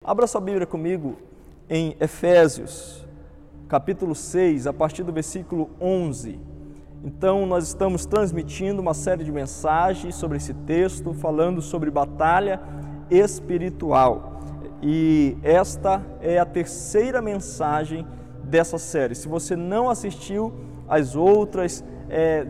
Abra sua Bíblia comigo em Efésios, capítulo 6, a partir do versículo 11. Então, nós estamos transmitindo uma série de mensagens sobre esse texto, falando sobre batalha espiritual. E esta é a terceira mensagem dessa série. Se você não assistiu às outras,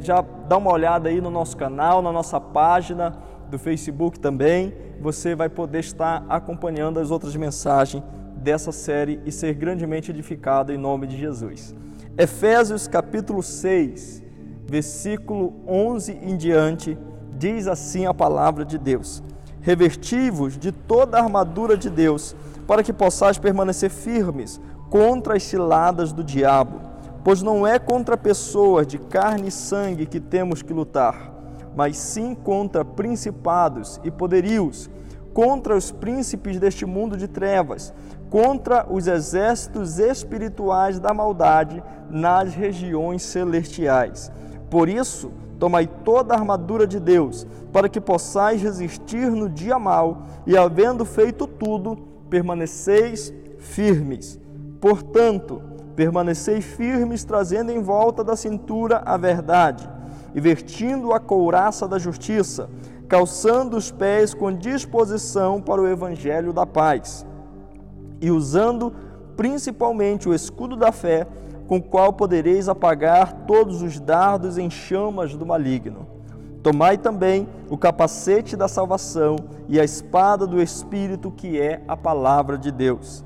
já dá uma olhada aí no nosso canal, na nossa página do Facebook também. Você vai poder estar acompanhando as outras mensagens dessa série e ser grandemente edificado em nome de Jesus. Efésios capítulo 6, versículo 11 em diante, diz assim a palavra de Deus: revesti-vos de toda a armadura de Deus, para que possais permanecer firmes contra as ciladas do diabo, pois não é contra pessoas de carne e sangue que temos que lutar, mas sim contra principados e poderios, contra os príncipes deste mundo de trevas, contra os exércitos espirituais da maldade nas regiões celestiais. Por isso, tomai toda a armadura de Deus, para que possais resistir no dia mau, e havendo feito tudo, permaneceis firmes. Portanto, permaneceis firmes, trazendo em volta da cintura a verdade, e vestindo a couraça da justiça, calçando os pés com disposição para o evangelho da paz, e usando principalmente o escudo da fé, com o qual podereis apagar todos os dardos em chamas do maligno. Tomai também o capacete da salvação e a espada do Espírito, que é a palavra de Deus,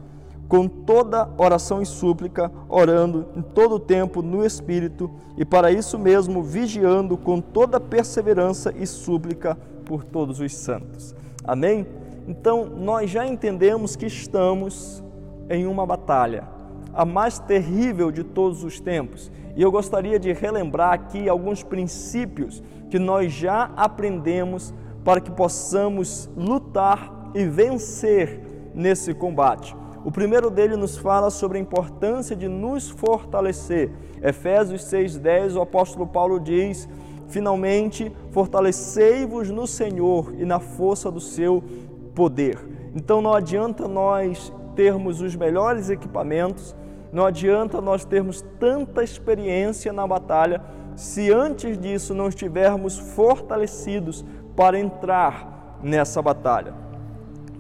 com toda oração e súplica, orando em todo o tempo no Espírito, e para isso mesmo vigiando com toda perseverança e súplica por todos os santos. Amém? Então, nós já entendemos que estamos em uma batalha, a mais terrível de todos os tempos. E eu gostaria de relembrar aqui alguns princípios que nós já aprendemos para que possamos lutar e vencer nesse combate. O primeiro dele nos fala sobre a importância de nos fortalecer. Efésios 6,10, o apóstolo Paulo diz: finalmente, fortalecei-vos no Senhor e na força do seu poder. Então não adianta nós termos os melhores equipamentos, não adianta nós termos tanta experiência na batalha, se antes disso não estivermos fortalecidos para entrar nessa batalha.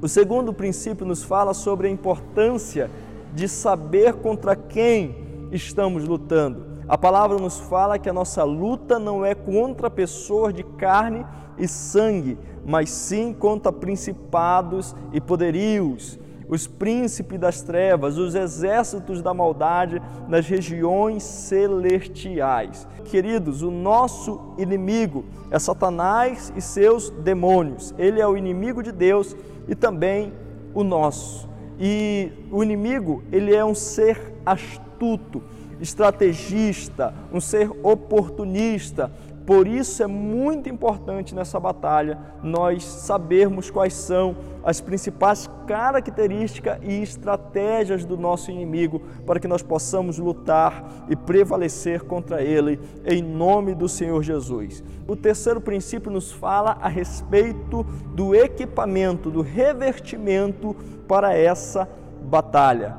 O segundo princípio nos fala sobre a importância de saber contra quem estamos lutando. A palavra nos fala que a nossa luta não é contra pessoas de carne e sangue, mas sim contra principados e poderios, os príncipes das trevas, os exércitos da maldade nas regiões celestiais. Queridos, o nosso inimigo é Satanás e seus demônios. Ele é o inimigo de Deus e também o nosso. E o inimigo, ele é um ser astuto, estrategista, um ser oportunista. Por isso é muito importante nessa batalha nós sabermos quais são as principais características e estratégias do nosso inimigo, para que nós possamos lutar e prevalecer contra ele em nome do Senhor Jesus. O terceiro princípio nos fala a respeito do equipamento, do revestimento para essa batalha.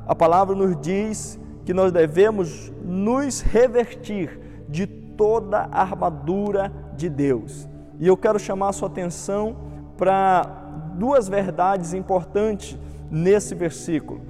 A palavra nos diz que nós devemos nos revestir de toda a armadura de Deus. E eu quero chamar a sua atenção para duas verdades importantes nesse versículo.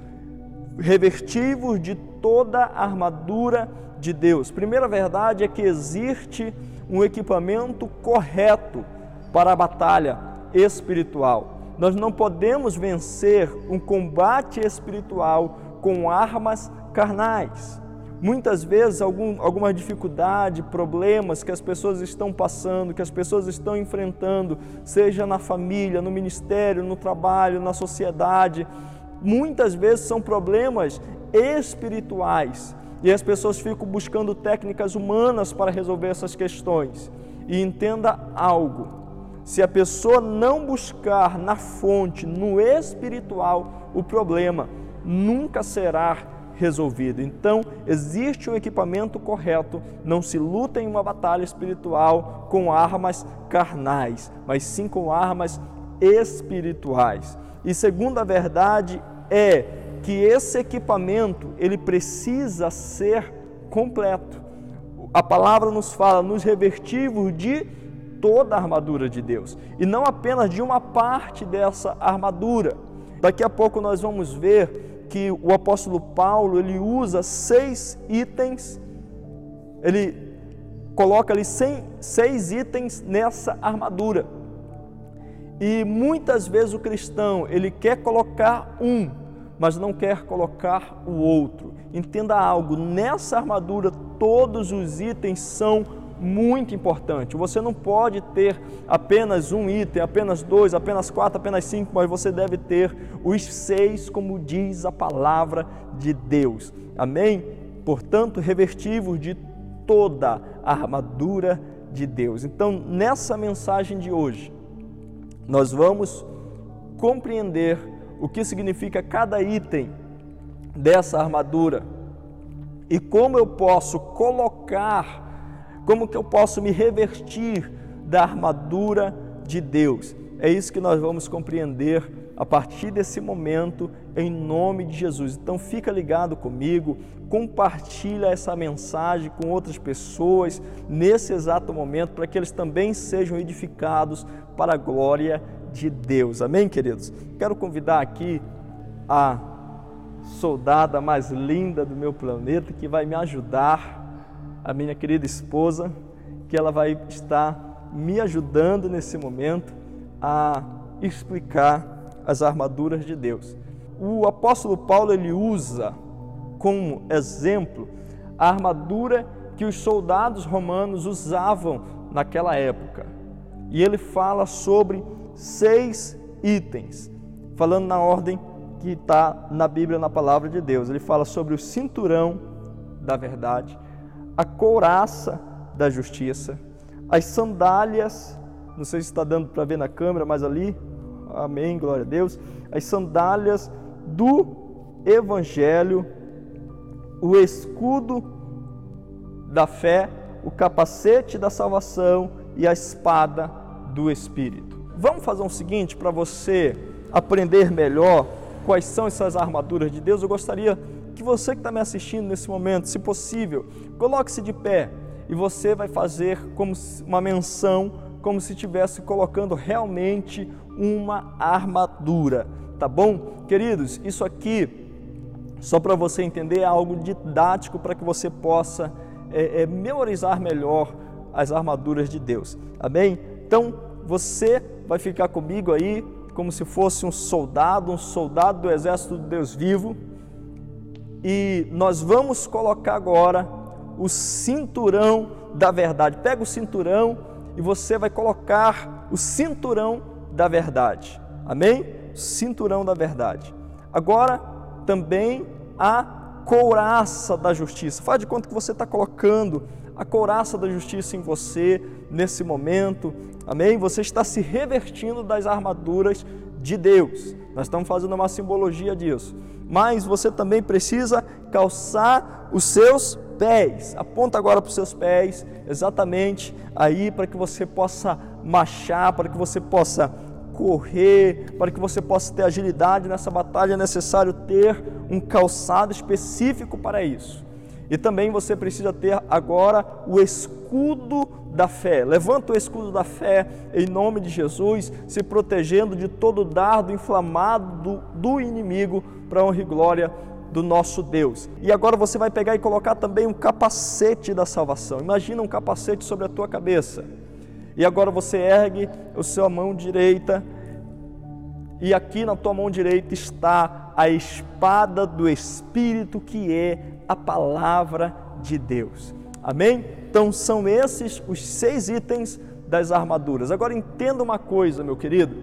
Revesti-vos de toda a armadura de Deus. Primeira verdade é que existe um equipamento correto para a batalha espiritual. Nós não podemos vencer um combate espiritual com armas carnais. Muitas vezes alguma dificuldade, problemas que as pessoas estão passando, que as pessoas estão enfrentando, seja na família, no ministério, no trabalho, na sociedade, muitas vezes são problemas espirituais e as pessoas ficam buscando técnicas humanas para resolver essas questões. E entenda algo: se a pessoa não buscar na fonte, no espiritual, o problema nunca será resolvido. Então, existe um equipamento correto. Não se luta em uma batalha espiritual com armas carnais, mas sim com armas espirituais. E segunda verdade é que esse equipamento, ele precisa ser completo. A palavra nos fala, nos revestivos de toda a armadura de Deus, e não apenas de uma parte dessa armadura. Daqui a pouco nós vamos ver que o apóstolo Paulo, ele usa 6 itens, ele coloca ali 6 itens nessa armadura. E muitas vezes o cristão, ele quer colocar um, mas não quer colocar o outro. Entenda algo, nessa armadura todos os itens são muito importantes. Você não pode ter apenas um item, apenas 2, apenas 4, apenas 5, mas você deve ter os 6, como diz a palavra de Deus. Amém? Portanto, revestivos de toda a armadura de Deus. Então, nessa mensagem de hoje, nós vamos compreender o que significa cada item dessa armadura e como eu posso colocar, como que eu posso me revestir da armadura de Deus. É isso que nós vamos compreender a partir desse momento, em nome de Jesus. Então fica ligado comigo, compartilha essa mensagem com outras pessoas nesse exato momento, para que eles também sejam edificados para a glória de Deus. Amém, queridos? Quero convidar aqui a soldada mais linda do meu planeta, que vai me ajudar, a minha querida esposa, que ela vai estar me ajudando nesse momento a explicar as armaduras de Deus. O apóstolo Paulo, ele usa como exemplo a armadura que os soldados romanos usavam naquela época. E ele fala sobre 6 itens, falando na ordem que está na Bíblia, na palavra de Deus. Ele fala sobre o cinturão da verdade, a couraça da justiça, as sandálias, não sei se está dando para ver na câmera, mas ali, amém, glória a Deus, as sandálias do Evangelho, o escudo da fé, o capacete da salvação e a espada do Espírito. Vamos fazer o seguinte, para você aprender melhor quais são essas armaduras de Deus. Eu gostaria que você que está me assistindo nesse momento, se possível, coloque-se de pé e você vai fazer como uma menção, como se estivesse colocando realmente uma armadura, tá bom? Queridos, isso aqui, só para você entender, é algo didático para que você possa memorizar melhor as armaduras de Deus, amém? Então, você vai ficar comigo aí, como se fosse um soldado do exército de Deus vivo, e nós vamos colocar agora o cinturão da verdade. Pega o cinturão e você vai colocar o cinturão da verdade, amém? Cinturão da verdade. Agora, também a couraça da justiça. Faz de conta que você está colocando a couraça da justiça em você nesse momento, amém? Você está se revestindo das armaduras de Deus. Nós estamos fazendo uma simbologia disso. Mas você também precisa calçar os seus pés. Aponta agora para os seus pés, exatamente aí, para que você possa marchar, para que você possa correr, para que você possa ter agilidade nessa batalha. É necessário ter um calçado específico para isso. E também você precisa ter agora o escudo da fé. Levanta o escudo da fé em nome de Jesus, se protegendo de todo dardo inflamado do inimigo, para a honra e glória do nosso Deus. E agora você vai pegar e colocar também um capacete da salvação. Imagina um capacete sobre a tua cabeça. E agora você ergue a sua mão direita, e aqui na tua mão direita está a espada do Espírito, que é a palavra de Deus. Amém? Então são esses os 6 itens das armaduras. Agora entenda uma coisa, meu querido.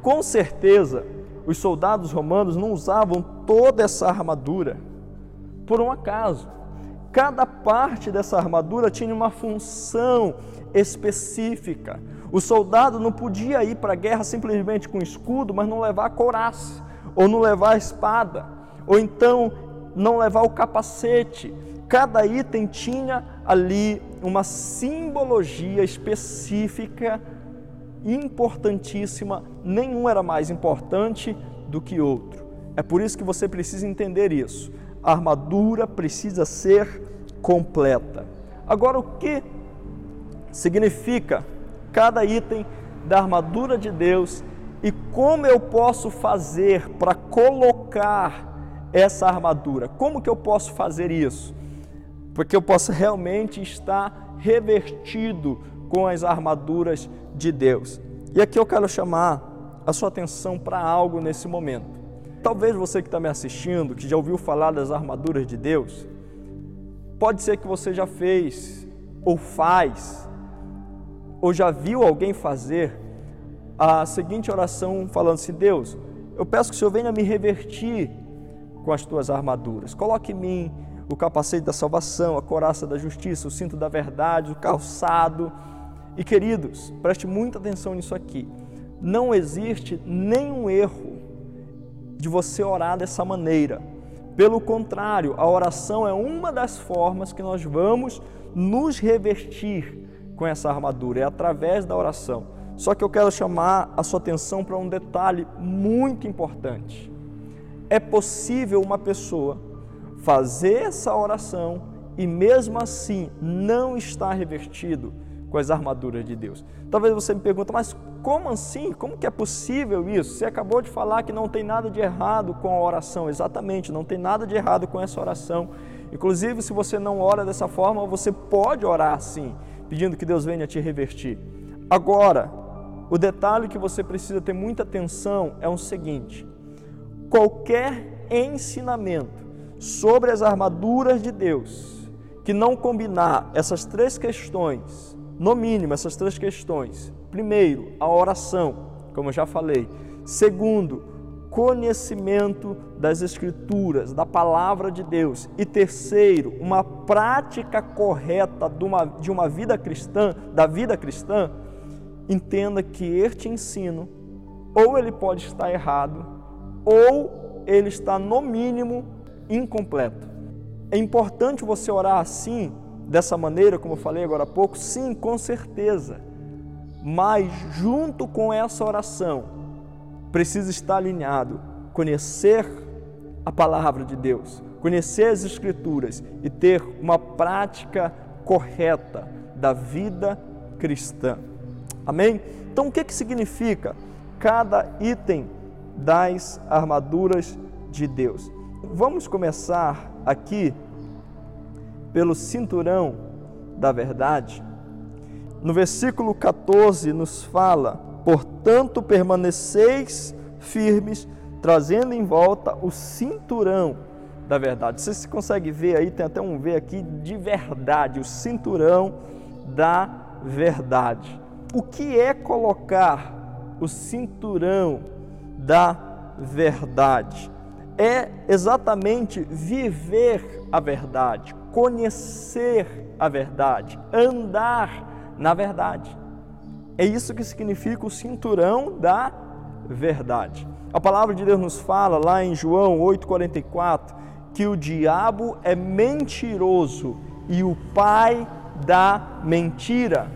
Com certeza, os soldados romanos não usavam toda essa armadura por um acaso. Cada parte dessa armadura tinha uma função específica. O soldado não podia ir para a guerra simplesmente com escudo, mas não levar a couraça, ou não levar a espada, ou então não levar o capacete. Cada item tinha ali uma simbologia específica importantíssima, nenhum era mais importante do que outro. É por isso que você precisa entender isso. A armadura precisa ser completa. Agora, o que significa cada item da armadura de Deus e como eu posso fazer para colocar essa armadura? Como que eu posso fazer isso? Porque eu possa realmente estar revestido com as armaduras de Deus. E aqui eu quero chamar a sua atenção para algo nesse momento. Talvez você que está me assistindo, que já ouviu falar das armaduras de Deus, pode ser que você já fez, ou faz, ou já viu alguém fazer a seguinte oração falando assim: Deus, eu peço que o Senhor venha me revertir com as tuas armaduras. Coloque em mim o capacete da salvação, a couraça da justiça, o cinto da verdade, o calçado. E queridos, preste muita atenção nisso aqui. Não existe nenhum erro de você orar dessa maneira. Pelo contrário, a oração é uma das formas que nós vamos nos revestir com essa armadura, é através da oração. Só que eu quero chamar a sua atenção para um detalhe muito importante. É possível uma pessoa fazer essa oração e mesmo assim não estar revestido com as armaduras de Deus. Talvez você me pergunte, mas como assim? Como que é possível isso? Você acabou de falar que não tem nada de errado com a oração. Exatamente, não tem nada de errado com essa oração. Inclusive, se você não ora dessa forma, você pode orar assim, pedindo que Deus venha te revestir. Agora, o detalhe que você precisa ter muita atenção é o seguinte: qualquer ensinamento sobre as armaduras de Deus que não combinar essas três questões, no mínimo essas três questões: primeiro, a oração, como eu já falei; segundo, conhecimento das Escrituras, da Palavra de Deus; e terceiro, uma prática correta de uma vida cristã, da vida cristã, entenda que este ensino, ou ele pode estar errado, ou ele está, no mínimo, incompleto. É importante você orar assim, dessa maneira, como eu falei agora há pouco? Sim, com certeza. Mas, junto com essa oração, precisa estar alinhado conhecer a Palavra de Deus, conhecer as Escrituras e ter uma prática correta da vida cristã. Amém? Então, o que significa cada item das armaduras de Deus? Vamos começar aqui pelo cinturão da verdade. No versículo 14 nos fala: portanto, permaneceis firmes, trazendo em volta o cinturão da verdade. Você consegue ver aí, tem até um V aqui de verdade, o cinturão da verdade. O que é colocar o cinturão da verdade? É exatamente viver a verdade, conhecer a verdade, andar na verdade. É isso que significa o cinturão da verdade. A palavra de Deus nos fala lá em João 8,44 que o diabo é mentiroso e o pai da mentira.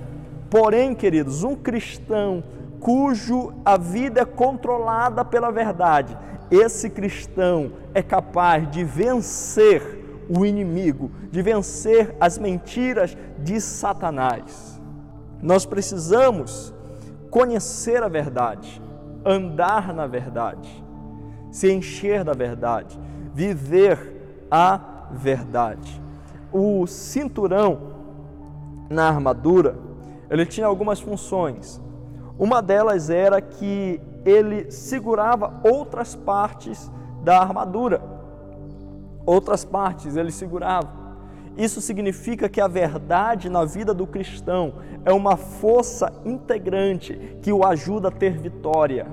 Porém, queridos, um cristão cujo a vida é controlada pela verdade, esse cristão é capaz de vencer o inimigo, de vencer as mentiras de Satanás. Nós precisamos conhecer a verdade, andar na verdade, se encher da verdade, viver a verdade. O cinturão na armadura, ele tinha algumas funções. Uma delas era que ele segurava outras partes da armadura. Outras partes ele segurava. Isso significa que a verdade na vida do cristão é uma força integrante que o ajuda a ter vitória.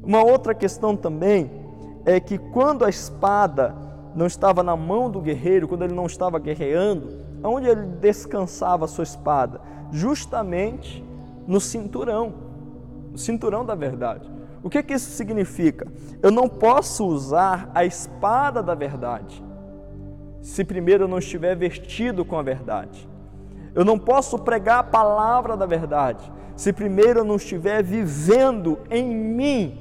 Uma outra questão também é que quando a espada não estava na mão do guerreiro, quando ele não estava guerreando, onde ele descansava a sua espada? Justamente no cinturão da verdade. O que isso significa? Eu não posso usar a espada da verdade se primeiro eu não estiver vestido com a verdade. Eu não posso pregar a palavra da verdade se primeiro eu não estiver vivendo em mim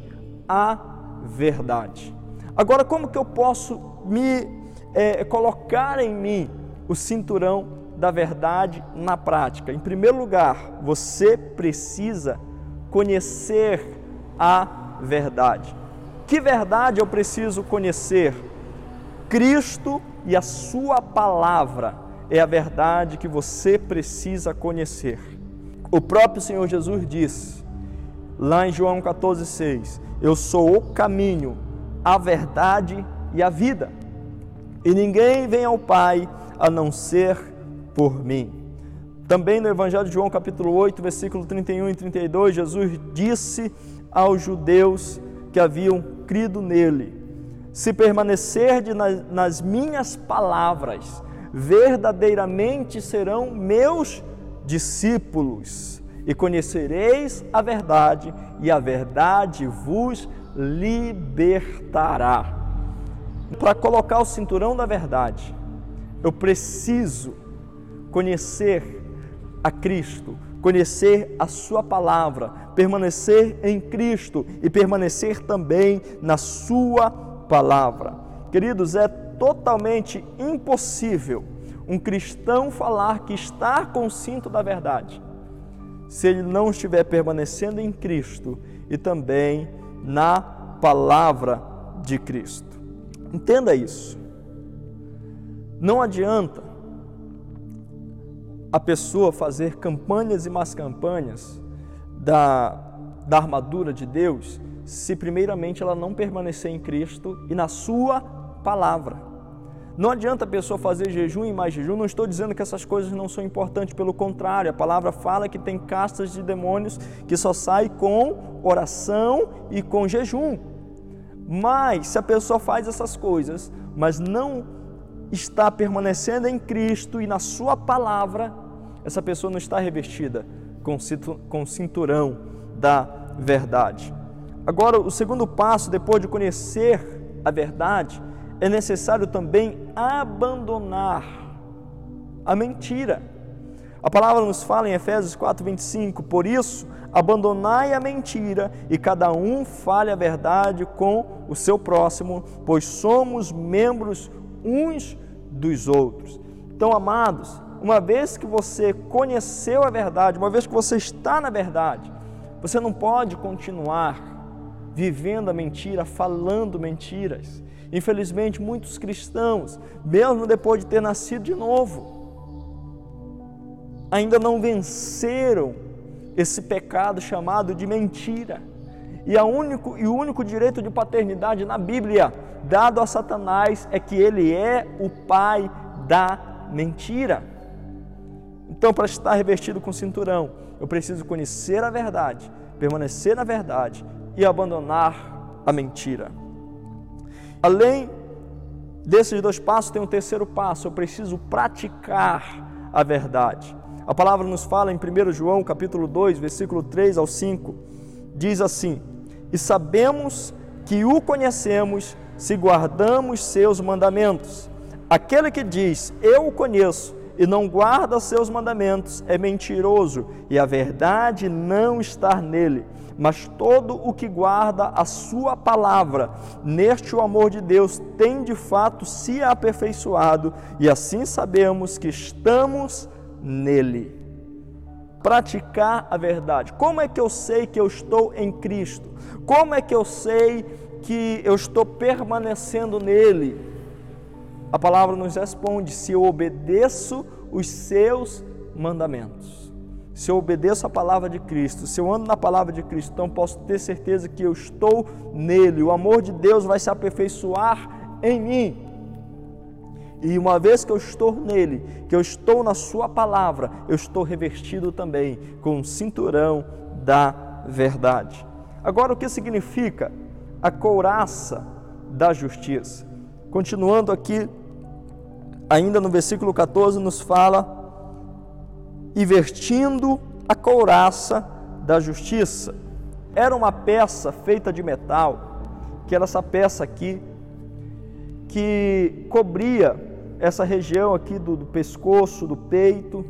a verdade. Agora, como que eu posso colocar em mim o cinturão da verdade na prática? Em primeiro lugar, você precisa conhecer a verdade. Que verdade eu preciso conhecer? Cristo e a sua palavra é a verdade que você precisa conhecer. O próprio Senhor Jesus diz, lá em João 14,6, eu sou o caminho, a verdade e a vida, e ninguém vem ao Pai a não ser por mim. Também no Evangelho de João capítulo 8, versículo 31 e 32, Jesus disse aos judeus que haviam crido nele, se permanecerdes nas minhas palavras, verdadeiramente serão meus discípulos, e conhecereis a verdade, e a verdade vos libertará. Para colocar o cinturão da verdade, eu preciso conhecer a Cristo, conhecer a sua palavra, permanecer em Cristo e permanecer também na sua palavra. Queridos, é totalmente impossível um cristão falar que está com o cinto da verdade se ele não estiver permanecendo em Cristo e também na palavra de Cristo. Entenda isso. Não adianta a pessoa fazer campanhas e mais campanhas da armadura de Deus se primeiramente ela não permanecer em Cristo e na sua palavra. Não adianta a pessoa fazer jejum e mais jejum, não estou dizendo que essas coisas não são importantes, pelo contrário, a palavra fala que tem castas de demônios que só saem com oração e com jejum. Mas se a pessoa faz essas coisas, mas não está permanecendo em Cristo e na sua palavra, essa pessoa não está revestida com o cinturão da verdade. Agora, o segundo passo, depois de conhecer a verdade, é necessário também abandonar a mentira. A palavra nos fala em Efésios 4:25, por isso, abandonai a mentira e cada um fale a verdade com o seu próximo, pois somos membros uns dos outros. Então, amados, uma vez que você conheceu a verdade, uma vez que você está na verdade, você não pode continuar vivendo a mentira, falando mentiras. Infelizmente, muitos cristãos, mesmo depois de ter nascido de novo, ainda não venceram esse pecado chamado de mentira. E o único direito de paternidade na Bíblia dado a Satanás é que ele é o pai da mentira. Então, para estar revestido com o cinturão, eu preciso conhecer a verdade, permanecer na verdade e abandonar a mentira. Além desses dois passos, tem um terceiro passo, eu preciso praticar a verdade. A palavra nos fala em 1 João capítulo 2, versículo 3 ao 5, diz assim, e sabemos que o conhecemos se guardamos seus mandamentos. Aquele que diz, eu o conheço, e não guarda seus mandamentos, é mentiroso, e a verdade não está nele. Mas todo o que guarda a sua palavra, neste o amor de Deus tem de fato se aperfeiçoado, e assim sabemos que estamos nele. Praticar a verdade. Como é que eu sei que eu estou em Cristo? Como é que eu sei que eu estou permanecendo nele? A palavra nos responde, se eu obedeço os seus mandamentos. Se eu obedeço a palavra de Cristo, se eu ando na palavra de Cristo, então posso ter certeza que eu estou nele. O amor de Deus vai se aperfeiçoar em mim. E uma vez que eu estou nele, que eu estou na sua palavra, eu estou revestido também com o cinturão da verdade. Agora, o que significa a couraça da justiça? Continuando aqui, ainda no versículo 14, nos fala, e vestindo a couraça da justiça. Era uma peça feita de metal, que era essa peça aqui, que cobria essa região aqui do pescoço, do peito,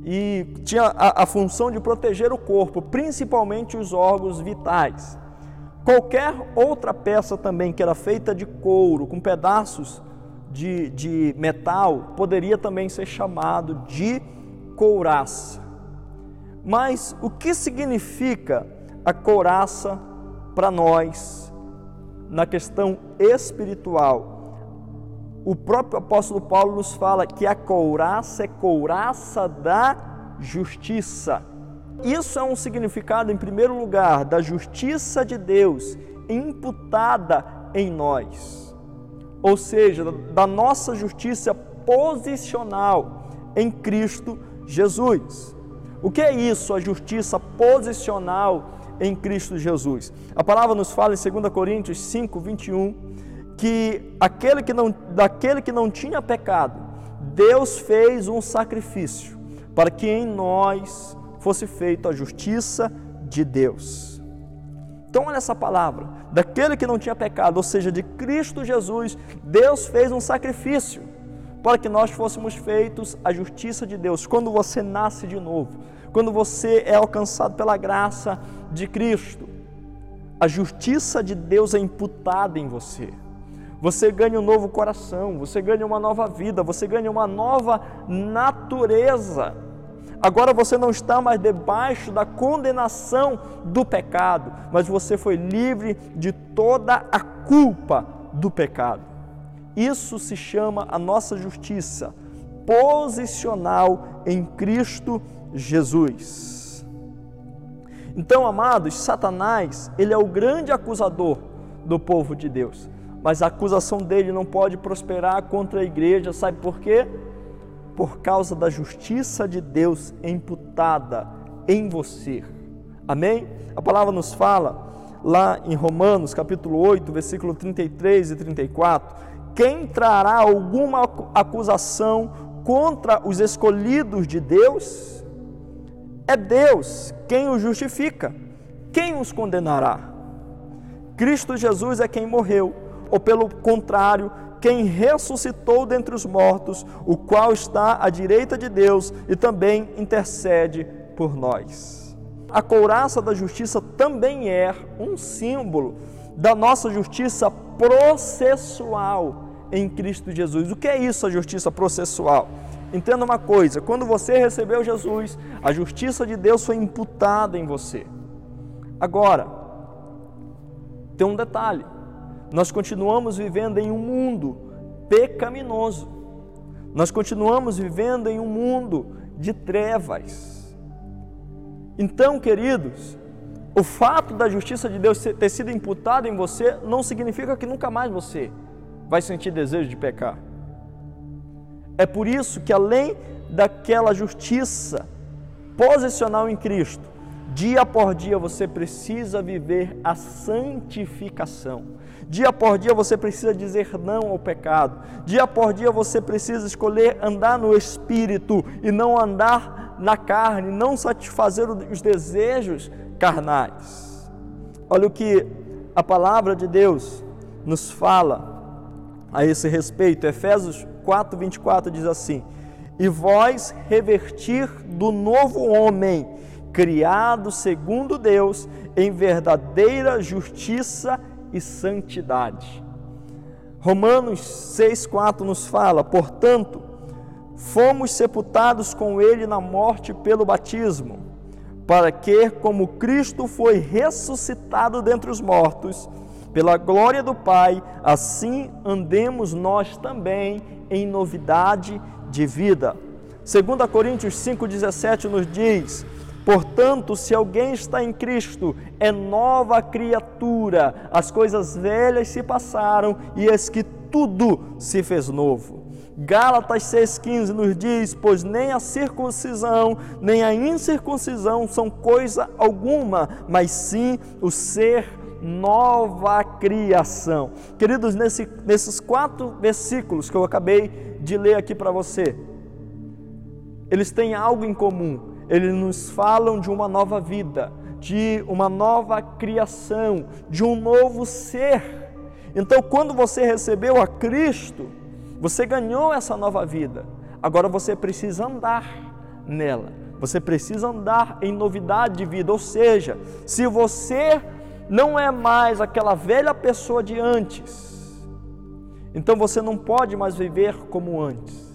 e tinha a função de proteger o corpo, principalmente os órgãos vitais. Qualquer outra peça também que era feita de couro, com pedaços de metal, poderia também ser chamado de couraça. Mas o que significa a couraça para nós na questão espiritual? O próprio apóstolo Paulo nos fala que a couraça é couraça da justiça. Isso é um significado, em primeiro lugar, da justiça de Deus imputada em nós. Ou seja, da nossa justiça posicional em Cristo Jesus. O que é isso, a justiça posicional em Cristo Jesus? A palavra nos fala em 2 Coríntios 5, 21, que daquele que não tinha pecado, Deus fez um sacrifício para que em nós fosse feita a justiça de Deus. Então olha essa palavra, daquele que não tinha pecado, ou seja, de Cristo Jesus, Deus fez um sacrifício para que nós fôssemos feitos a justiça de Deus. Quando você nasce de novo, quando você é alcançado pela graça de Cristo, a justiça de Deus é imputada em você. Você ganha um novo coração, você ganha uma nova vida, você ganha uma nova natureza. Agora você não está mais debaixo da condenação do pecado, mas você foi livre de toda a culpa do pecado. Isso se chama a nossa justiça posicional em Cristo Jesus. Então, amados, Satanás, ele é o grande acusador do povo de Deus, mas a acusação dele não pode prosperar contra a igreja, sabe por quê? Por causa da justiça de Deus imputada em você. Amém? A palavra nos fala lá em Romanos capítulo 8, versículo 33 e 34, quem trará alguma acusação contra os escolhidos de Deus? É Deus quem os justifica. Quem os condenará? Cristo Jesus é quem morreu, ou pelo contrário, quem ressuscitou dentre os mortos, o qual está à direita de Deus e também intercede por nós. A couraça da justiça também é um símbolo da nossa justiça processual em Cristo Jesus. O que é isso, a justiça processual? Entenda uma coisa, quando você recebeu Jesus, a justiça de Deus foi imputada em você. Agora, tem um detalhe. Nós continuamos vivendo em um mundo pecaminoso. Nós continuamos vivendo em um mundo de trevas. Então, queridos, o fato da justiça de Deus ter sido imputada em você não significa que nunca mais você vai sentir desejo de pecar. É por isso que, além daquela justiça posicional em Cristo, dia após dia você precisa viver a santificação. Dia após dia você precisa dizer não ao pecado. Dia após dia você precisa escolher andar no Espírito e não andar na carne, não satisfazer os desejos carnais. Olha o que a palavra de Deus nos fala a esse respeito. Efésios 4:24 diz assim: e vós revestir do novo homem, criado segundo Deus, em verdadeira justiça e santidade. Romanos 6,4 nos fala: portanto, fomos sepultados com ele na morte pelo batismo, para que, como Cristo foi ressuscitado dentre os mortos, pela glória do Pai, assim andemos nós também em novidade de vida. 2 Coríntios 5,17 nos diz: portanto, se alguém está em Cristo, é nova criatura, as coisas velhas se passaram e eis que tudo se fez novo. Gálatas 6,15 nos diz: pois nem a circuncisão, nem a incircuncisão são coisa alguma, mas sim o ser nova criação. Queridos, nesses 4 versículos que eu acabei de ler aqui para você, eles têm algo em comum. Eles nos falam de uma nova vida, de uma nova criação, de um novo ser. Então, quando você recebeu a Cristo, você ganhou essa nova vida. Agora você precisa andar nela. Você precisa andar em novidade de vida, ou seja, se você não é mais aquela velha pessoa de antes, então você não pode mais viver como antes.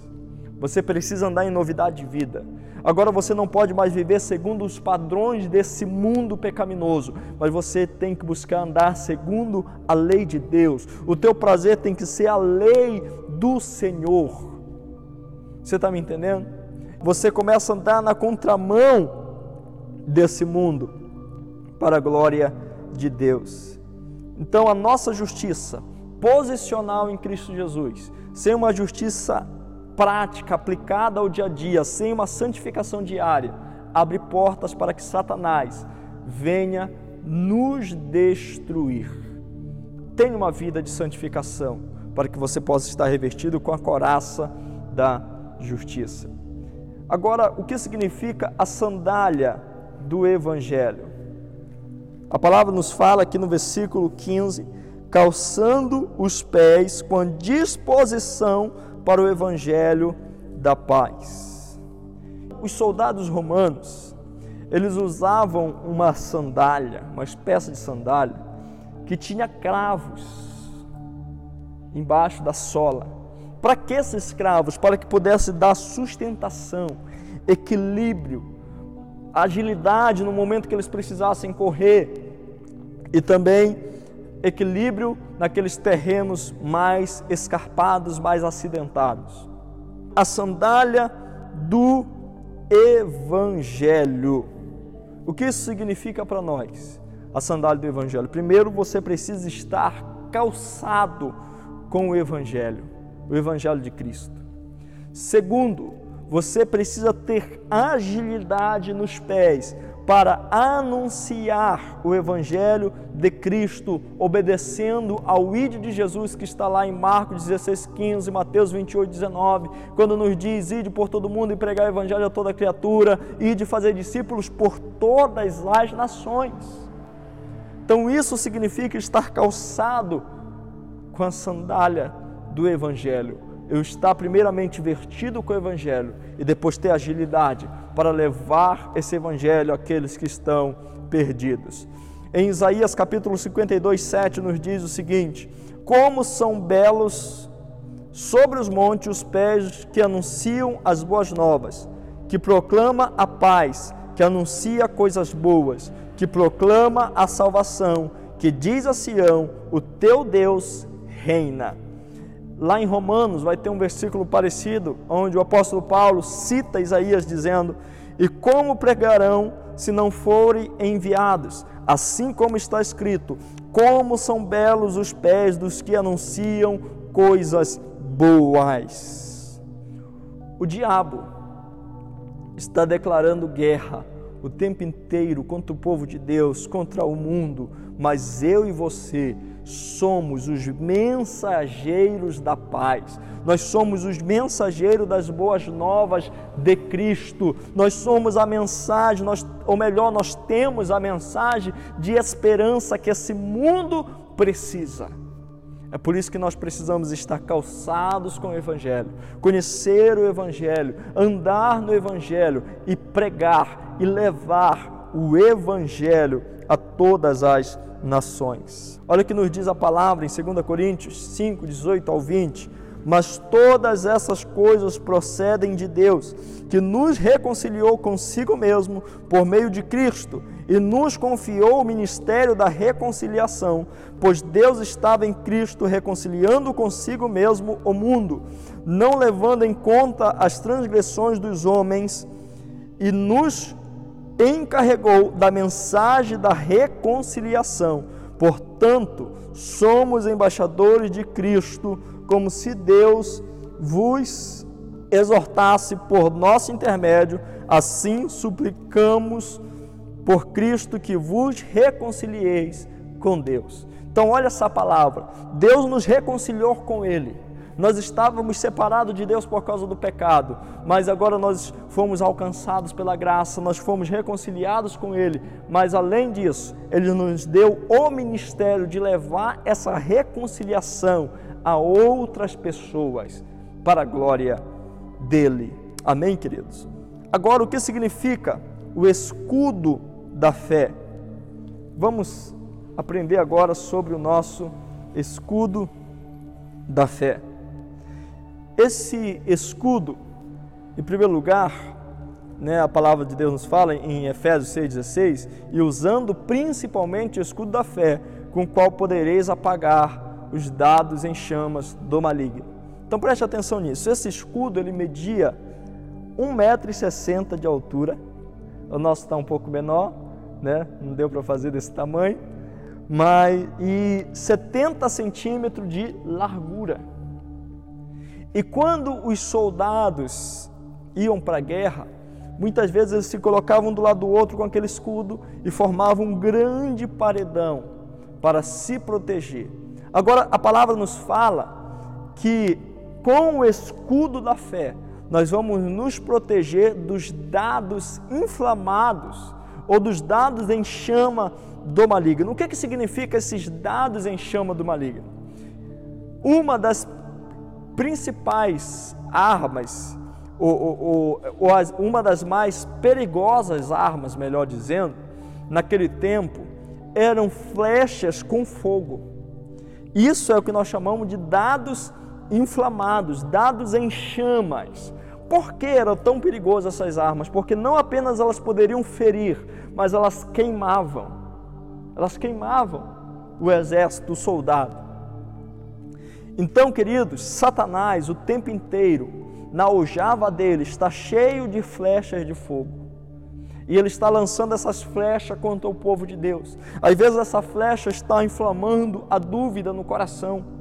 Você precisa andar em novidade de vida. Agora você não pode mais viver segundo os padrões desse mundo pecaminoso, mas você tem que buscar andar segundo a lei de Deus. O teu prazer tem que ser a lei do Senhor. Você está me entendendo? Você começa a andar na contramão desse mundo para a glória de Deus. Então a nossa justiça posicional em Cristo Jesus, sem uma justiça prática, aplicada ao dia a dia, sem uma santificação diária, abre portas para que Satanás venha nos destruir. Tenha uma vida de santificação, para que você possa estar revestido com a couraça da justiça. Agora, o que significa a sandália do Evangelho? A palavra nos fala aqui no versículo 15, calçando os pés com a disposição para o Evangelho da paz. Os soldados romanos, eles usavam uma sandália, uma espécie de sandália, que tinha cravos embaixo da sola. Para que esses cravos? Para que pudesse dar sustentação, equilíbrio, agilidade no momento que eles precisassem correr e também equilíbrio naqueles terrenos mais escarpados, mais acidentados. A sandália do Evangelho. O que isso significa para nós? A sandália do Evangelho. Primeiro, você precisa estar calçado com o Evangelho de Cristo. Segundo, você precisa ter agilidade nos pés para anunciar o Evangelho de Cristo, obedecendo ao ID de Jesus que está lá em Marcos 16:15, Mateus 28:19, quando nos diz: ide por todo mundo e pregar o Evangelho a toda criatura, ide fazer discípulos por todas as nações. Então isso significa estar calçado com a sandália do Evangelho. Eu estar primeiramente vertido com o Evangelho e depois ter agilidade para levar esse Evangelho àqueles que estão perdidos. Em Isaías capítulo 52:7 nos diz o seguinte: como são belos sobre os montes os pés que anunciam as boas novas, que proclama a paz, que anuncia coisas boas, que proclama a salvação, que diz a Sião: o teu Deus reina. Lá em Romanos vai ter um versículo parecido, onde o apóstolo Paulo cita Isaías dizendo: e como pregarão se não forem enviados? Assim como está escrito: como são belos os pés dos que anunciam coisas boas. O diabo está declarando guerra o tempo inteiro contra o povo de Deus, contra o mundo, mas eu e você somos os mensageiros da paz. Nós somos os mensageiros das boas novas de Cristo. Nós somos a mensagem, nós temos a mensagem de esperança que esse mundo precisa. É por isso que nós precisamos estar calçados com o Evangelho, conhecer o Evangelho, andar no Evangelho e pregar e levar o Evangelho a todas as nações. Olha o que nos diz a palavra em 2 Coríntios 5, 18 ao 20. Mas todas essas coisas procedem de Deus, que nos reconciliou consigo mesmo por meio de Cristo e nos confiou o ministério da reconciliação, pois Deus estava em Cristo reconciliando consigo mesmo o mundo, não levando em conta as transgressões dos homens, e nos encarregou da mensagem da reconciliação. Portanto, somos embaixadores de Cristo, como se Deus vos exortasse por nosso intermédio. Assim suplicamos por Cristo que vos reconcilieis com Deus. Então olha essa palavra, Deus nos reconciliou com Ele. Nós estávamos separados de Deus por causa do pecado, mas agora nós fomos alcançados pela graça, nós fomos reconciliados com Ele, mas além disso, Ele nos deu o ministério de levar essa reconciliação a outras pessoas, para a glória dEle. Amém, queridos? Agora, o que significa o escudo da fé? Vamos aprender agora sobre o nosso escudo da fé. Esse escudo, em primeiro lugar, a palavra de Deus nos fala em Efésios 6,16, e usando principalmente o escudo da fé, com o qual podereis apagar os dados em chamas do maligno. Então preste atenção nisso. Esse escudo ele media 1,60 m de altura. O nosso está um pouco menor, não deu para fazer desse tamanho, e 70 centímetros de largura. E quando os soldados iam para a guerra, muitas vezes eles se colocavam do lado do outro com aquele escudo e formavam um grande paredão para se proteger. Agora, a palavra nos fala que com o escudo da fé, nós vamos nos proteger dos dados inflamados ou dos dados em chama do maligno. O que significa esses dados em chama do maligno? Uma das principais armas, uma das mais perigosas armas, melhor dizendo, naquele tempo, eram flechas com fogo. Isso é o que nós chamamos de dados inflamados, dados em chamas. Por que eram tão perigosas essas armas? Porque não apenas elas poderiam ferir, mas elas queimavam. Elas queimavam o exército, o soldado. Então, queridos, Satanás o tempo inteiro, na aljava dele, está cheio de flechas de fogo. E ele está lançando essas flechas contra o povo de Deus. Às vezes essa flecha está inflamando a dúvida no coração.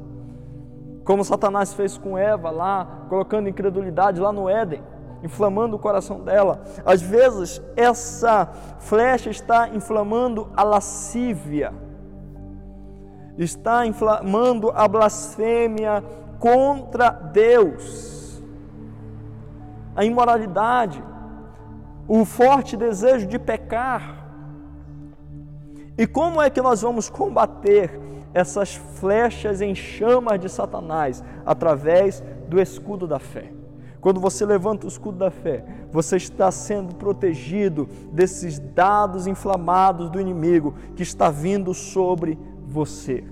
Como Satanás fez com Eva lá, colocando incredulidade lá no Éden, inflamando o coração dela. Às vezes essa flecha está inflamando a lascívia, está inflamando a blasfêmia contra Deus, a imoralidade, o forte desejo de pecar. E como é que nós vamos combater essas flechas em chamas de Satanás? Através do escudo da fé. Quando você levanta o escudo da fé, você está sendo protegido desses dados inflamados do inimigo que está vindo sobre você.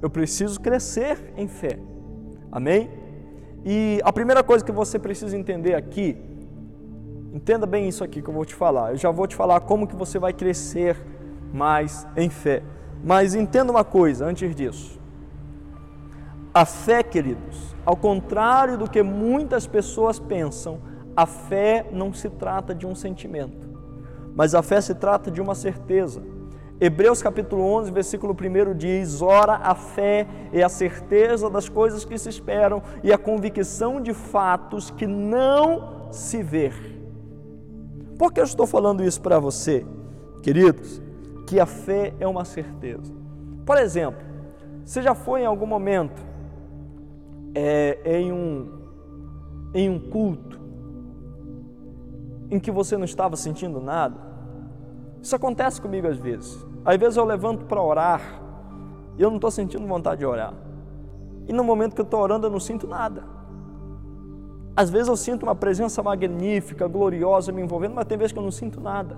Eu preciso crescer em fé. Amém? E a primeira coisa que você precisa entender aqui, entenda bem isso aqui que eu vou te falar. Eu já vou te falar como que você vai crescer mais em fé. Mas entenda uma coisa antes disso. A fé, queridos, ao contrário do que muitas pessoas pensam, a fé não se trata de um sentimento, mas a fé se trata de uma certeza. Hebreus capítulo 11, versículo 1 diz: ora, a fé é a certeza das coisas que se esperam e a convicção de fatos que não se vê. Por que eu estou falando isso para você, queridos? Que a fé é uma certeza. Por exemplo, você já foi em algum momento em um culto em que você não estava sentindo nada? Isso acontece comigo às vezes. Às vezes eu levanto para orar e eu não estou sentindo vontade de orar. E no momento que eu estou orando eu não sinto nada. Às vezes eu sinto uma presença magnífica, gloriosa me envolvendo, mas tem vezes que eu não sinto nada.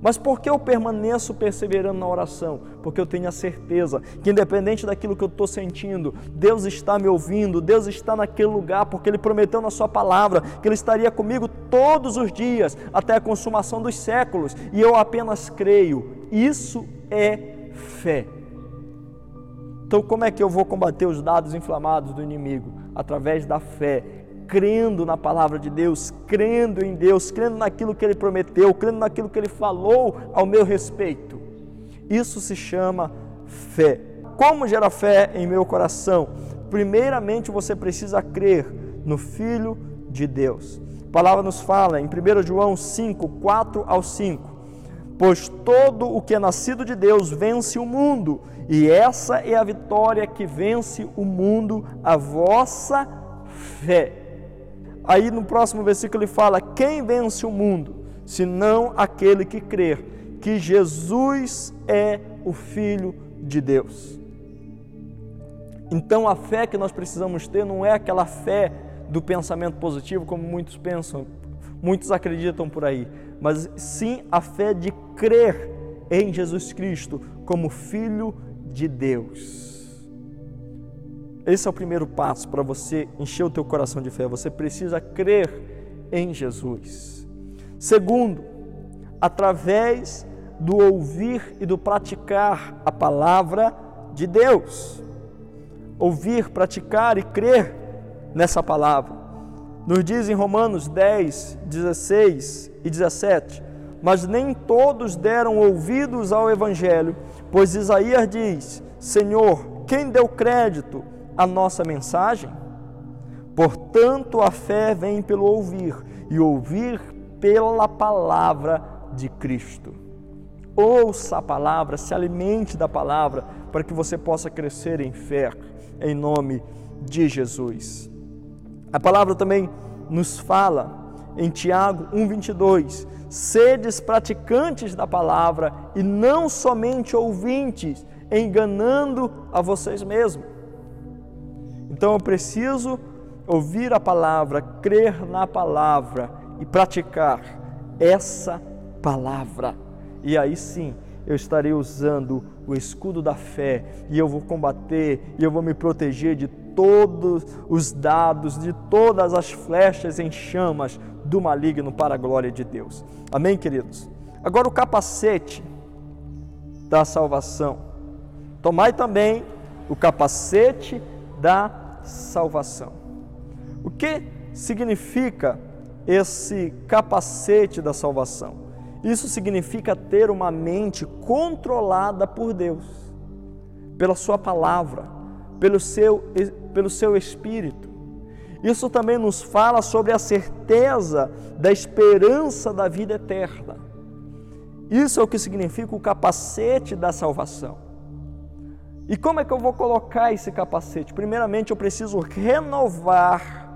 Mas por que eu permaneço perseverando na oração? Porque eu tenho a certeza que independente daquilo que eu estou sentindo, Deus está me ouvindo, Deus está naquele lugar, porque Ele prometeu na sua palavra que Ele estaria comigo todos os dias, até a consumação dos séculos, e eu apenas creio. Isso é fé. Então como é que eu vou combater os dados inflamados do inimigo? Através da fé. Crendo na palavra de Deus, crendo em Deus, crendo naquilo que Ele prometeu, crendo naquilo que Ele falou ao meu respeito. Isso se chama fé. Como gerar fé em meu coração? Primeiramente você precisa crer no Filho de Deus. A palavra nos fala em 1 João 5, 4 ao 5. Pois todo o que é nascido de Deus vence o mundo, e essa é a vitória que vence o mundo, a vossa fé. Aí no próximo versículo ele fala: quem vence o mundo, senão aquele que crer que Jesus é o Filho de Deus. Então a fé que nós precisamos ter não é aquela fé do pensamento positivo, como muitos pensam. muitos acreditam por aí, mas sim a fé de crer em Jesus Cristo como Filho de Deus. Esse é o primeiro passo para você encher o teu coração de fé. Você precisa crer em Jesus. Segundo, através do ouvir e do praticar a palavra de Deus. Ouvir, praticar e crer nessa palavra. Nos diz em Romanos 10, 16 e 17, mas nem todos deram ouvidos ao Evangelho, pois Isaías diz, Senhor, quem deu crédito à nossa mensagem? Portanto, a fé vem pelo ouvir, e ouvir pela palavra de Cristo. Ouça a palavra, se alimente da palavra, para que você possa crescer em fé, em nome de Jesus. A palavra também nos fala em Tiago 1,22, sedes praticantes da palavra e não somente ouvintes, enganando a vocês mesmos. Então eu preciso ouvir a palavra, crer na palavra e praticar essa palavra. E aí sim, eu estarei usando o escudo da fé e eu vou combater e eu vou me proteger de todos os dados, de todas as flechas em chamas do maligno para a glória de Deus. Amém, queridos? Agora o capacete da salvação. Tomai também o capacete da salvação. O que significa esse capacete da salvação? Isso significa ter uma mente controlada por Deus, pela sua palavra, pelo seu Espírito. Isso também nos fala sobre a certeza da esperança da vida eterna. Isso é o que significa o capacete da salvação. E como é que eu vou colocar esse capacete? Primeiramente, eu preciso renovar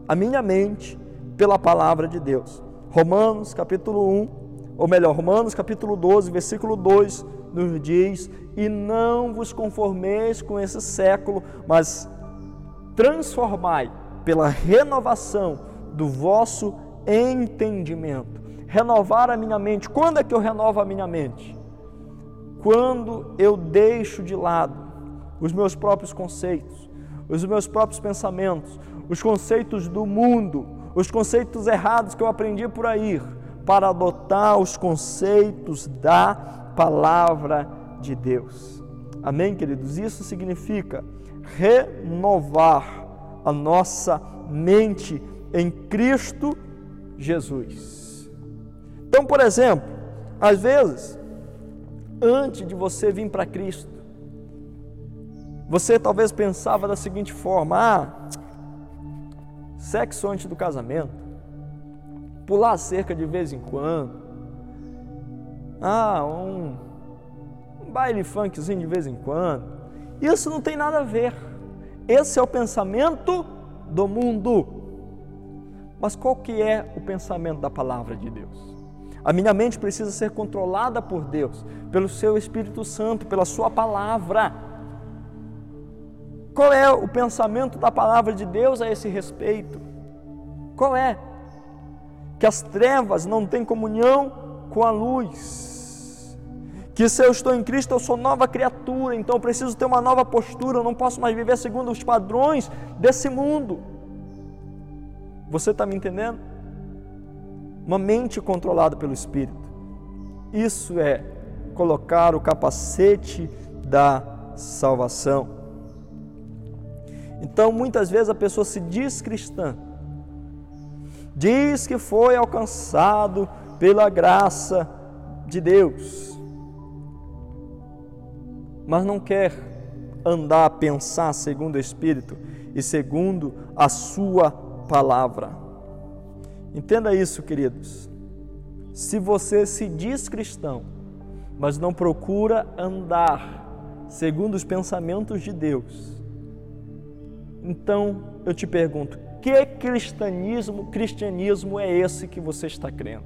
a minha mente pela palavra de Deus. Romanos capítulo 1, ou melhor, Romanos capítulo 12, versículo 2, nos diz, e não vos conformeis com esse século, mas transformai pela renovação do vosso entendimento. Renovar a minha mente. Quando é que eu renovo a minha mente? Quando eu deixo de lado os meus próprios conceitos, os meus próprios pensamentos, os conceitos do mundo, os conceitos errados que eu aprendi por aí, para adotar os conceitos da palavra de Deus. Amém, queridos? Isso significa renovar a nossa mente em Cristo Jesus. Então, por exemplo, às vezes, antes de você vir para Cristo, você talvez pensava da seguinte forma, sexo antes do casamento, pular a cerca de vez em quando, um baile funkzinho de vez em quando, isso não tem nada a ver. Esse é o pensamento do mundo. Mas qual que é o pensamento da palavra de Deus? A minha mente precisa ser controlada por Deus, pelo seu Espírito Santo, pela sua palavra. Qual é o pensamento da palavra de Deus a esse respeito? Qual é? Que as trevas não têm comunhão com a luz. Que se eu estou em Cristo, eu sou nova criatura, então eu preciso ter uma nova postura, eu não posso mais viver segundo os padrões desse mundo. Você está me entendendo? Uma mente controlada pelo Espírito. Isso é colocar o capacete da salvação. Então, muitas vezes a pessoa se diz cristã, diz que foi alcançado pela graça de Deus, mas não quer andar, pensar segundo o Espírito e segundo a sua palavra. Entenda isso, queridos. Se você se diz cristão, mas não procura andar segundo os pensamentos de Deus, então eu te pergunto, que cristianismo é esse que você está crendo?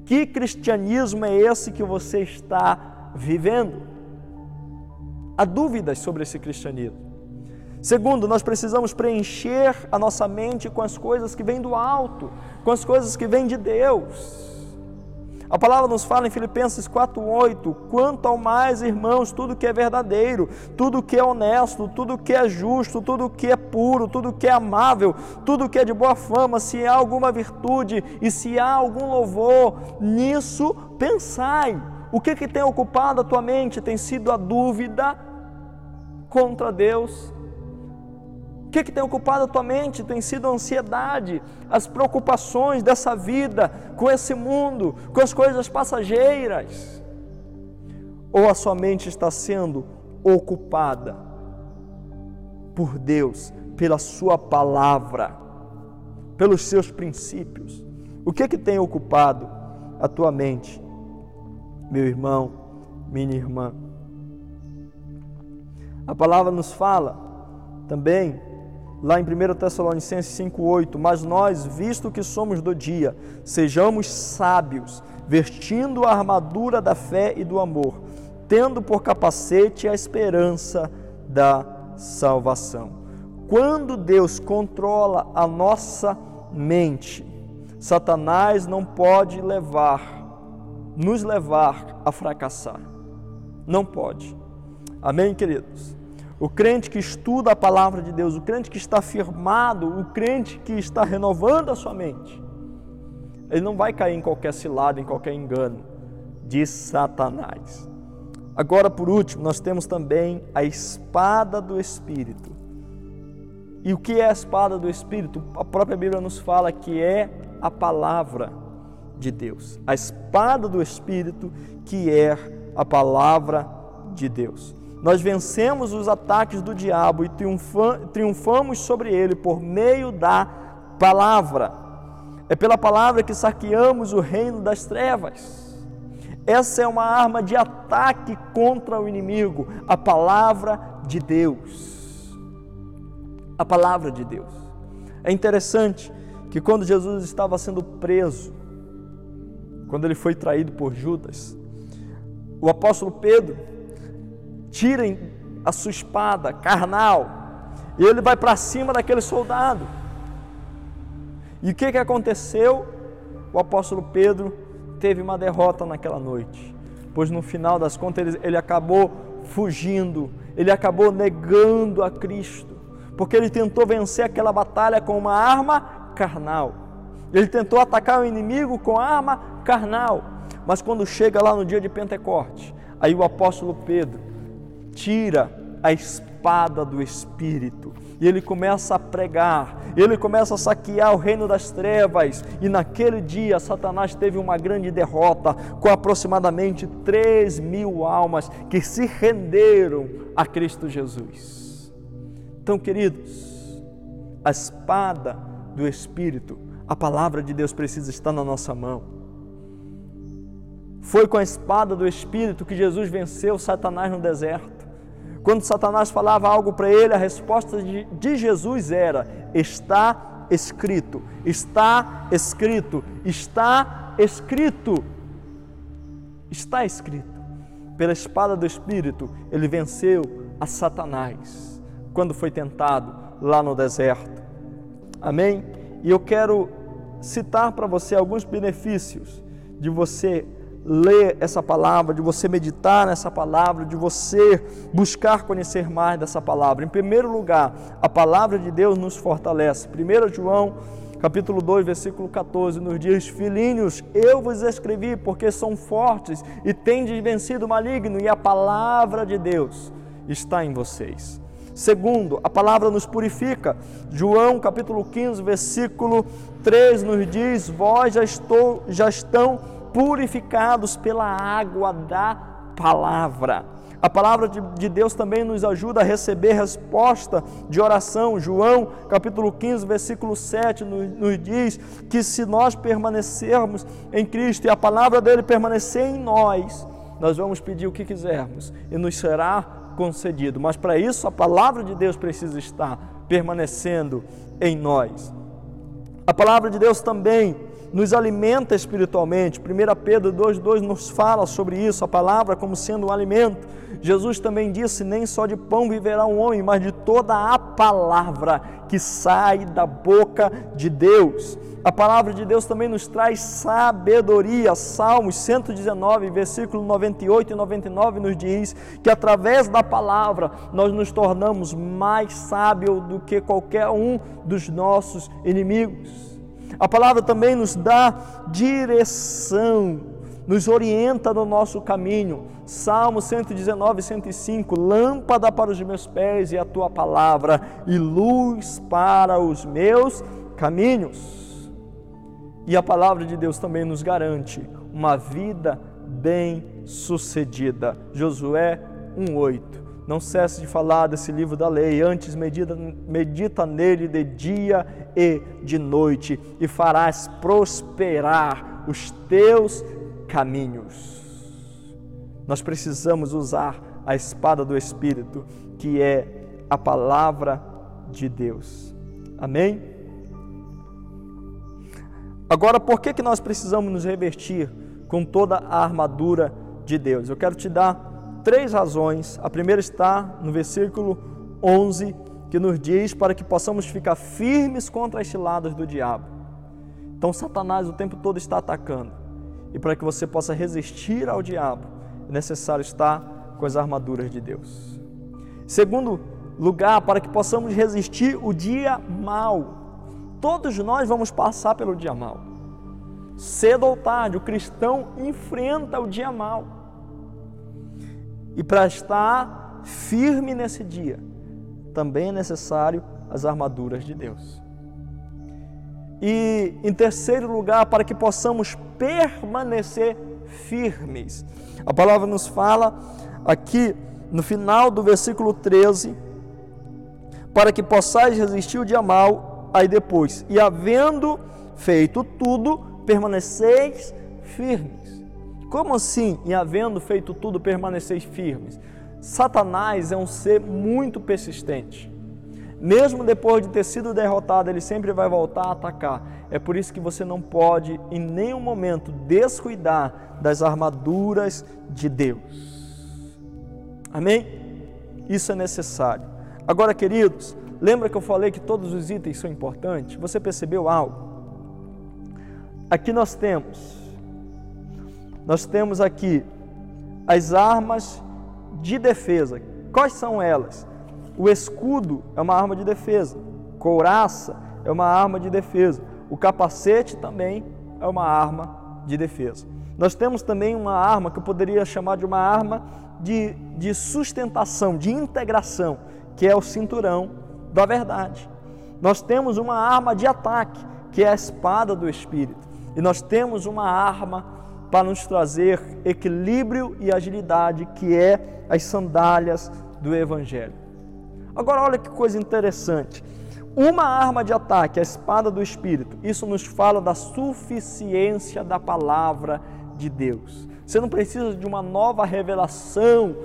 Que cristianismo é esse que você está vivendo? Há dúvidas sobre esse cristianismo. Segundo, nós precisamos preencher a nossa mente com as coisas que vêm do alto, com as coisas que vêm de Deus. A palavra nos fala em Filipenses 4:8, quanto ao mais, irmãos, tudo que é verdadeiro, tudo que é honesto, tudo que é justo, tudo que é puro, tudo que é amável, tudo que é de boa fama, se há alguma virtude e se há algum louvor, nisso pensai. O que tem ocupado a tua mente? Tem sido a dúvida contra Deus? O que tem ocupado a tua mente? Tem sido a ansiedade, as preocupações dessa vida, com esse mundo, com as coisas passageiras? Ou a sua mente está sendo ocupada por Deus, pela sua palavra, pelos seus princípios? O que tem ocupado a tua mente, meu irmão, minha irmã? A palavra nos fala também, lá em 1 Tessalonicenses 5:8, mas nós, visto que somos do dia, sejamos sábios, vestindo a armadura da fé e do amor, tendo por capacete a esperança da salvação. Quando Deus controla a nossa mente, Satanás não pode nos levar a fracassar. Não pode. Amém, queridos? O crente que estuda a palavra de Deus, o crente que está firmado, o crente que está renovando a sua mente, ele não vai cair em qualquer cilada, em qualquer engano de Satanás. Agora, por último, nós temos também a espada do Espírito. E o que é a espada do Espírito? A própria Bíblia nos fala que é a palavra de Deus. A espada do Espírito, que é a palavra de Deus. Nós vencemos os ataques do diabo e triunfamos sobre ele por meio da palavra. É pela palavra que saqueamos o reino das trevas. Essa é uma arma de ataque contra o inimigo, a palavra de Deus. A palavra de Deus. É interessante que quando Jesus estava sendo preso, quando ele foi traído por Judas, o apóstolo Pedro tira a sua espada carnal e ele vai para cima daquele soldado. E o que aconteceu? O apóstolo Pedro teve uma derrota naquela noite, pois no final das contas ele acabou fugindo, ele acabou negando a Cristo, porque ele tentou vencer aquela batalha com uma arma carnal. Ele tentou atacar o inimigo com arma carnal, mas quando chega lá no dia de Pentecostes, aí o apóstolo Pedro tira a espada do Espírito e ele começa a pregar, ele começa a saquear o reino das trevas, e naquele dia Satanás teve uma grande derrota, com aproximadamente 3.000 almas que se renderam a Cristo Jesus. Então, queridos, a espada do Espírito, a palavra de Deus precisa estar na nossa mão. Foi com a espada do Espírito que Jesus venceu Satanás no deserto. Quando Satanás falava algo para ele, a resposta de Jesus era: está escrito, está escrito, está escrito, está escrito. Pela espada do Espírito, ele venceu a Satanás quando foi tentado lá no deserto. Amém? E eu quero citar para você alguns benefícios de você ler essa palavra, de você meditar nessa palavra, de você buscar conhecer mais dessa palavra. Em primeiro lugar, a palavra de Deus nos fortalece. 1 João, capítulo 2, versículo 14, nos diz: Filhinhos, eu vos escrevi porque são fortes e tendes vencido o maligno, e a palavra de Deus está em vocês. Segundo, a palavra nos purifica. João capítulo 15, versículo 3 nos diz: vós já estão purificados pela água da palavra. A palavra de Deus também nos ajuda a receber resposta de oração. João capítulo 15, versículo 7 nos diz que se nós permanecermos em Cristo e a palavra dele permanecer em nós, nós vamos pedir o que quisermos e nos será concedido. Mas para isso a palavra de Deus precisa estar permanecendo em nós. A palavra de Deus também nos alimenta espiritualmente. 1 Pedro 2,2 nos fala sobre isso, a palavra como sendo um alimento. Jesus também disse, nem só de pão viverá um homem, mas de toda a palavra que sai da boca de Deus. A palavra de Deus também nos traz sabedoria. Salmos 119, versículo 98 e 99 nos diz que através da palavra nós nos tornamos mais sábios do que qualquer um dos nossos inimigos. A palavra também nos dá direção, nos orienta no nosso caminho. Salmo 119, 105, lâmpada para os meus pés e a tua palavra, e luz para os meus caminhos. E a palavra de Deus também nos garante uma vida bem-sucedida. Josué 1,8. Não cesse de falar desse livro da lei, antes medita nele de dia e de noite, e farás prosperar os teus caminhos. Nós precisamos usar a espada do Espírito, que é a palavra de Deus. Amém? Agora, por que nós precisamos nos revestir com toda a armadura de Deus? Eu quero te dar 3 razões. A primeira está no versículo 11, que nos diz para que possamos ficar firmes contra as ciladas do diabo. Então, Satanás o tempo todo está atacando. E para que você possa resistir ao diabo, é necessário estar com as armaduras de Deus. Segundo lugar, para que possamos resistir o dia mau. Todos nós vamos passar pelo dia mau. Cedo ou tarde, o cristão enfrenta o dia mau. E para estar firme nesse dia, também é necessário as armaduras de Deus. E em terceiro lugar, para que possamos permanecer firmes. A palavra nos fala aqui no final do versículo 13, para que possais resistir o dia mau. Aí depois, e havendo feito tudo, permaneceis firmes. Como assim, e havendo feito tudo, permaneceis firmes? Satanás é um ser muito persistente. Mesmo depois de ter sido derrotado, ele sempre vai voltar a atacar. É por isso que você não pode, em nenhum momento, descuidar das armaduras de Deus. Amém? Isso é necessário. Agora, queridos, lembra que eu falei que todos os itens são importantes? Você percebeu algo? Aqui nós temos aqui as armas de defesa. Quais são elas? O escudo é uma arma de defesa, couraça é uma arma de defesa, o capacete também é uma arma de defesa. Nós temos também uma arma que eu poderia chamar de uma arma de sustentação, de integração, que é o cinturão da verdade. Nós temos uma arma de ataque, que é a espada do Espírito. E nós temos uma arma para nos trazer equilíbrio e agilidade, que é as sandálias do Evangelho. Agora, olha que coisa interessante. Uma arma de ataque, a espada do Espírito, isso nos fala da suficiência da palavra de Deus. Você não precisa de uma nova revelação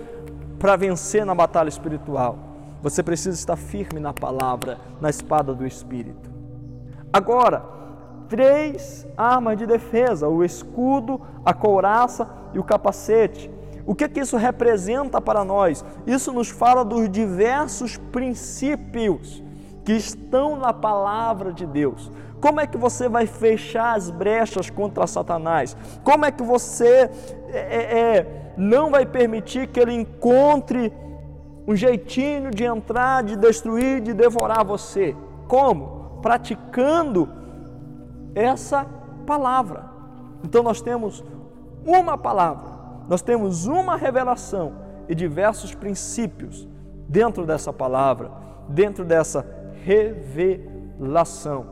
para vencer na batalha espiritual. Você precisa estar firme na palavra, na espada do Espírito. Agora, 3 armas de defesa, o escudo, a couraça e o capacete. O que isso representa para nós? Isso nos fala dos diversos princípios que estão na palavra de Deus. Como é que você vai fechar as brechas contra Satanás? Como é que você não vai permitir que ele encontre um jeitinho de entrar, de destruir, de devorar você? Como? Praticando essa palavra. Então nós temos uma palavra, nós temos uma revelação e diversos princípios dentro dessa palavra, dentro dessa revelação.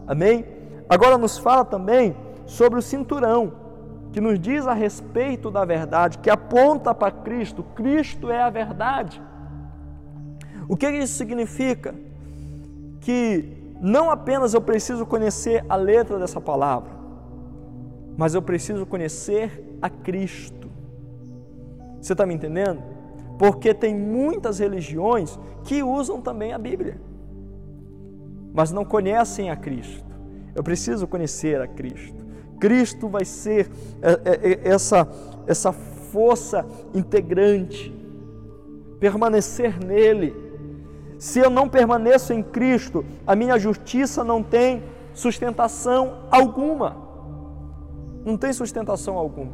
Amém? Agora nos fala também sobre o cinturão, que nos diz a respeito da verdade, que aponta para Cristo. Cristo é a verdade. O que isso significa? Que não apenas eu preciso conhecer a letra dessa palavra, mas eu preciso conhecer a Cristo. Você está me entendendo? Porque tem muitas religiões que usam também a Bíblia, mas não conhecem a Cristo. Eu preciso conhecer a Cristo. Cristo vai ser essa força integrante, permanecer nele. Se eu não permaneço em Cristo, a minha justiça não tem sustentação alguma. Não tem sustentação alguma.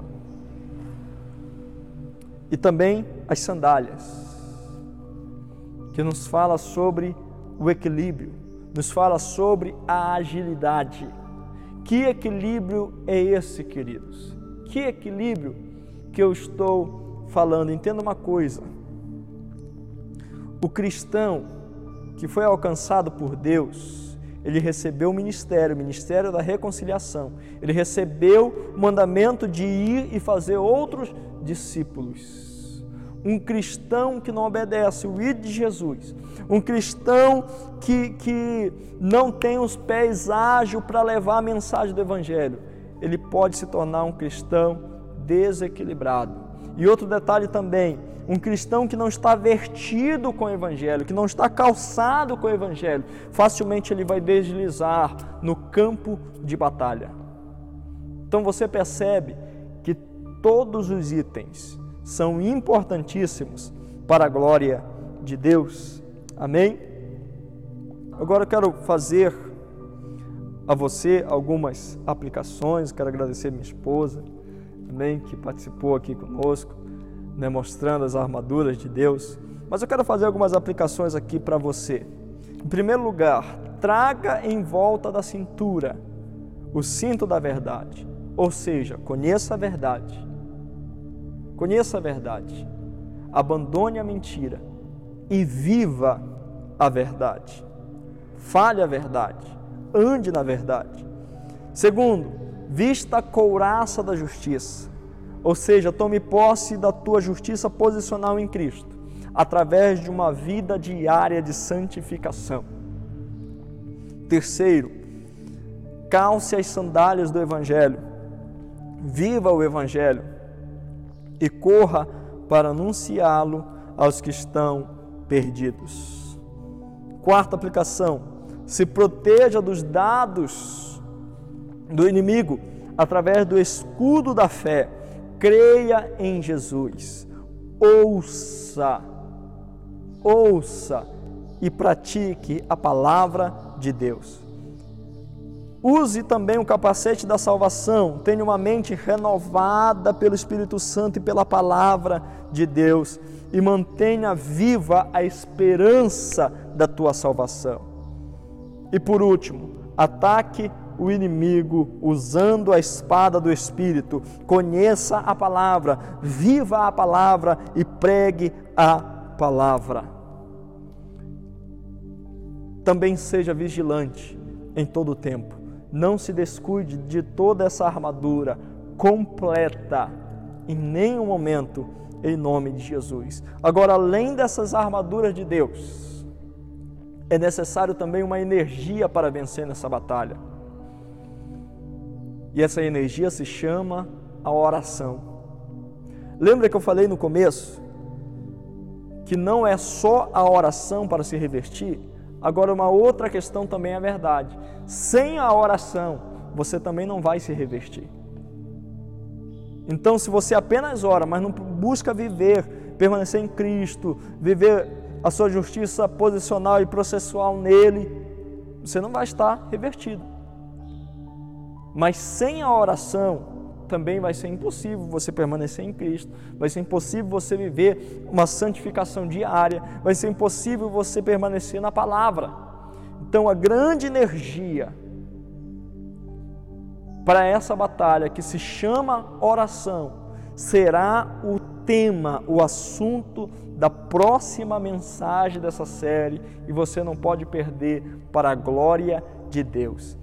E também as sandálias, que nos fala sobre o equilíbrio, nos fala sobre a agilidade. Que equilíbrio é esse, queridos? Que equilíbrio que eu estou falando? Entenda uma coisa. O cristão que foi alcançado por Deus, ele recebeu o ministério da reconciliação. Ele recebeu o mandamento de ir e fazer outros discípulos. Um cristão que não obedece o ID de Jesus, um cristão que não tem os pés ágeis para levar a mensagem do Evangelho, ele pode se tornar um cristão desequilibrado. E outro detalhe também, um cristão que não está vertido com o Evangelho, que não está calçado com o Evangelho, facilmente ele vai deslizar no campo de batalha. Então você percebe que todos os itens são importantíssimos para a glória de Deus. Amém? Agora eu quero fazer a você algumas aplicações. Quero agradecer minha esposa também, que participou aqui conosco, né, mostrando as armaduras de Deus. Mas eu quero fazer algumas aplicações aqui para você. Em primeiro lugar, traga em volta da cintura o cinto da verdade. Ou seja, conheça a verdade. Conheça a verdade, abandone a mentira e viva a verdade. Fale a verdade, ande na verdade. Segundo, vista a couraça da justiça, ou seja, tome posse da tua justiça posicional em Cristo, através de uma vida diária de santificação. Terceiro, calce as sandálias do Evangelho, viva o Evangelho e corra para anunciá-lo aos que estão perdidos. Quarta aplicação, se proteja dos dados do inimigo através do escudo da fé. Creia em Jesus. Ouça e pratique a palavra de Deus. Use também o capacete da salvação, tenha uma mente renovada pelo Espírito Santo e pela palavra de Deus e mantenha viva a esperança da tua salvação. E por último, ataque o inimigo usando a espada do Espírito, conheça a palavra, viva a palavra e pregue a palavra. Também seja vigilante em todo o tempo. Não se descuide de toda essa armadura completa em nenhum momento, em nome de Jesus. Agora, além dessas armaduras de Deus, é necessário também uma energia para vencer nessa batalha. E essa energia se chama a oração. Lembra que eu falei no começo que não é só a oração para se revertir? Agora, uma outra questão também é verdade. Sem a oração, você também não vai se revertir. Então, se você apenas ora, mas não busca viver, permanecer em Cristo, viver a sua justiça posicional e processual nele, você não vai estar revertido. Mas sem a oração, também vai ser impossível você permanecer em Cristo, vai ser impossível você viver uma santificação diária, vai ser impossível você permanecer na palavra. Então, a grande energia para essa batalha, que se chama oração, será o tema, o assunto da próxima mensagem dessa série, e você não pode perder, para a glória de Deus.